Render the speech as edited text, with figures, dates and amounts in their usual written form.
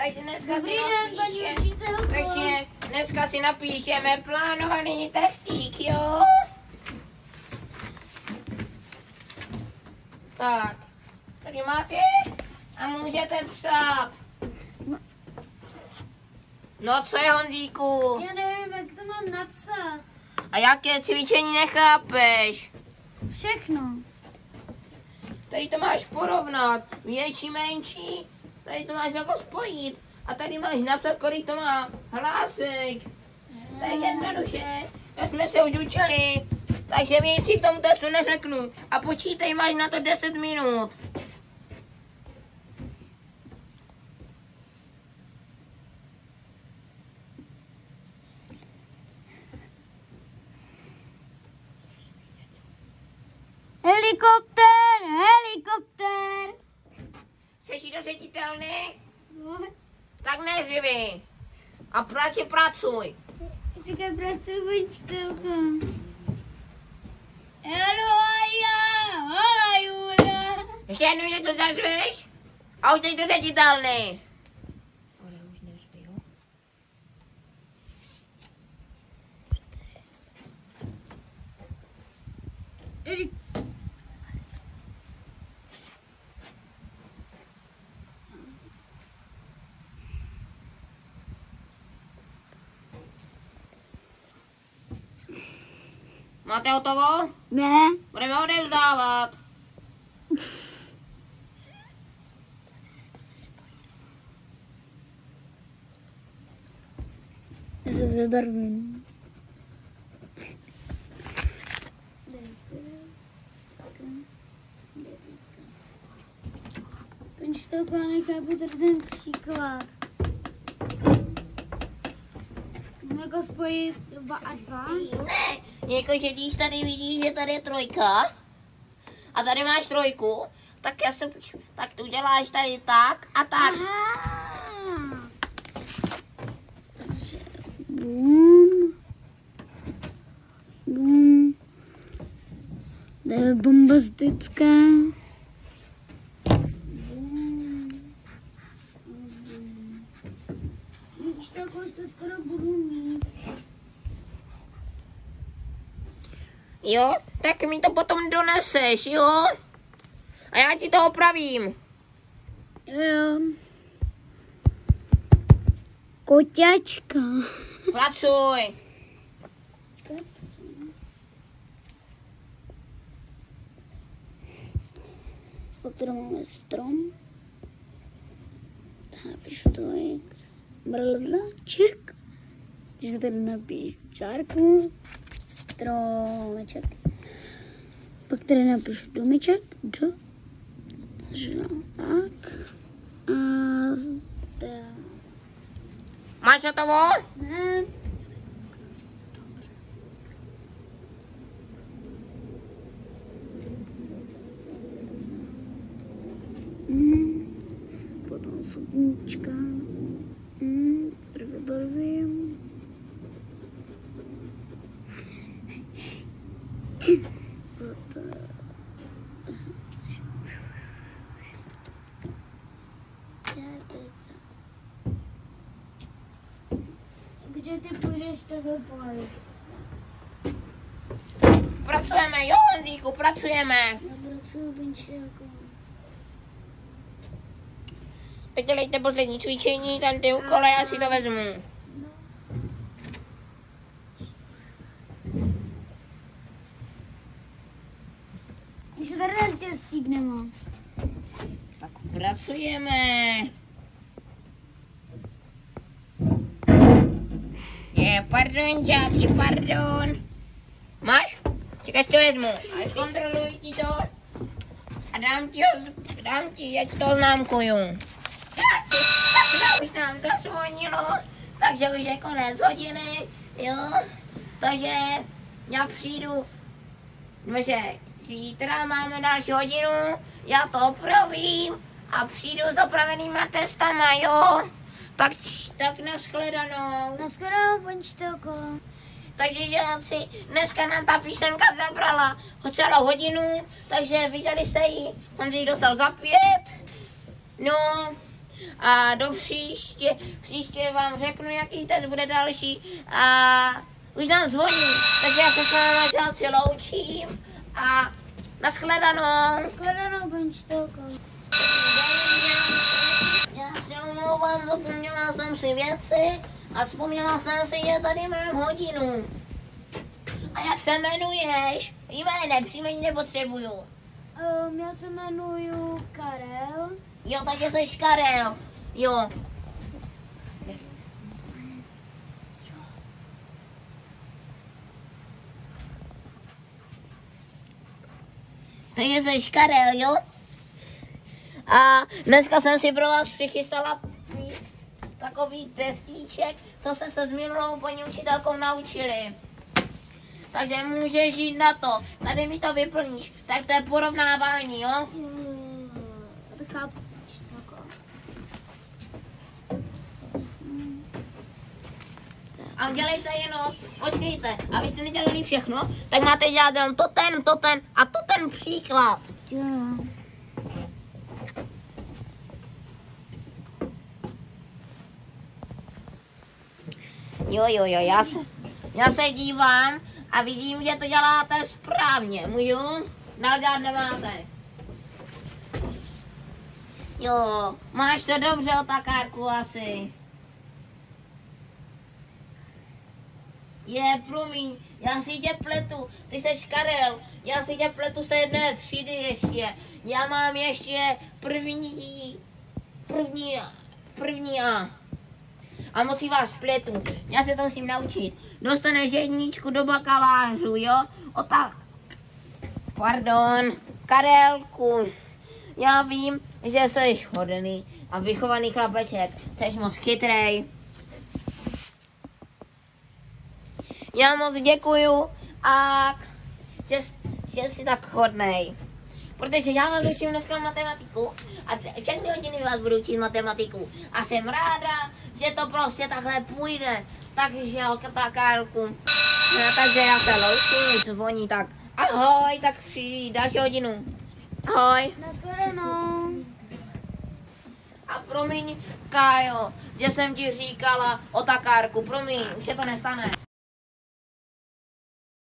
Takže dneska si napíšeme plánovaný testík, jo? Tak, tady máte a můžete psát. No co je, Honzíku? Já nevím, jak to mám napsat. A jaké cvičení nechápeš? Všechno. Tady to máš porovnat, větší, menší, tady to máš jako spojit a tady máš napsat, kolik to má hlásek. To je jednoduše, jak jsme se už učili, takže víc si k tomu testu neřeknu a počítej, máš na to 10 minut. Helikoptér, helikoptér. Jsi dořaditelný? No, Tak neřivi. A pracuj. čekaj, pracuji počítelka. Halajuja. Ještě jednou něco zařveš? A už jsi dořaditelný. Ale už neřvi, jo? Máte hotovo? Ne. Budeme odevzdávat. Vybarvím. Počítelka, nechápu tady ten příklad. Jako spojit 2 a 2? Ne, jakože když tady vidíš, že tady je 3 a tady máš 3, tak tu děláš tady tak a tak. Aha. Takže bum. Bum. To je bombastická. Jo, tak mi to potom doneseš, jo? A já ti to opravím. Jo. Koťačka. Pracuj. Tady máme strom. Napíšu to brladlaček. Když se tady napíšu čárku. Stromeček. Pak tady napíšu domeček. Tak. A Máš hotovo? ne. Potom suknička. Tady vybarvím. Kde ty půjdeš takhle pojít? Pracujeme, jo, Honzíku, pracujeme. Já pracuji benčíku. Teď dělejte poslední cvičení, tam ty úkoly, já si to vezmu. Ještě tady nestěstík nemám. Tak pracujeme. Pardon, žáci, pardon. Máš? Čekaj, to vezmu. A zkontroluji ti to. A dám ti, jak to známkuju. Žáci, tak už nám zasvonilo. Takže už je konec hodiny, jo. Takže já přijdu, že zítra máme další hodinu, já to opravím a přijdu s opravenýma testama, jo. Tak nashledanou. Nashledanou, paní učitelko. Takže žáci, dneska nám ta písemka zabrala celou hodinu, takže viděli jste ji, Honzík dostal za 5. No, A do příště vám řeknu, jaký test bude další. A už nám zvoní, takže já se s vámi žáci loučím. A nashledanou. Nashledanou, Benčtelko. Já se omlouvám, zapomněla jsem si věci a vzpomněla jsem si, že tady mám hodinu. A jak se jmenuješ? Jménem, příjmení nepotřebuju. Já se jmenuju Karel. Jo, takže jsi Karel. Jo. Takže jsi Karel, jo? A dneska jsem si pro vás přichystala takový testíček, co jste se s minulou paní učitelkou naučili. Takže můžeš jít na to. Tady mi to vyplníš. Tak to je porovnávání, jo? To chápu, Benčtelko. A udělejte jenom, počkejte, abyste nedělali všechno, tak máte dělat jenom to ten a to ten příklad. Jo. Jo, já se dívám a vidím, že to děláte správně. Můžu? Dál dělat nemáte. Jo, máš to dobře, otakárku asi. Promiň, já si tě pletu, ty seš Karel, já si tě pletu z té jedné třídy ještě. Já mám ještě první A. A moc si vás pletu, já se to musím naučit. Dostaneš jedničku do bakalářů, jo? Pardon, Karelku. Já vím, že jsi hodný a vychovaný chlapeček, jsi moc chytrej. Já moc děkuju a že jsi tak hodnej. Protože já vás učím dneska matematiku a všechny hodiny vás budu učit matematiku. A jsem ráda, že to prostě takhle půjde. Takže Karelku. No, takže já se loučím, zvoní, tak ahoj, tak přijď další hodinu. Ahoj. Nashledanou. A promiň, Kájo, že jsem ti říkala o takárku, promiň, už se to nestane.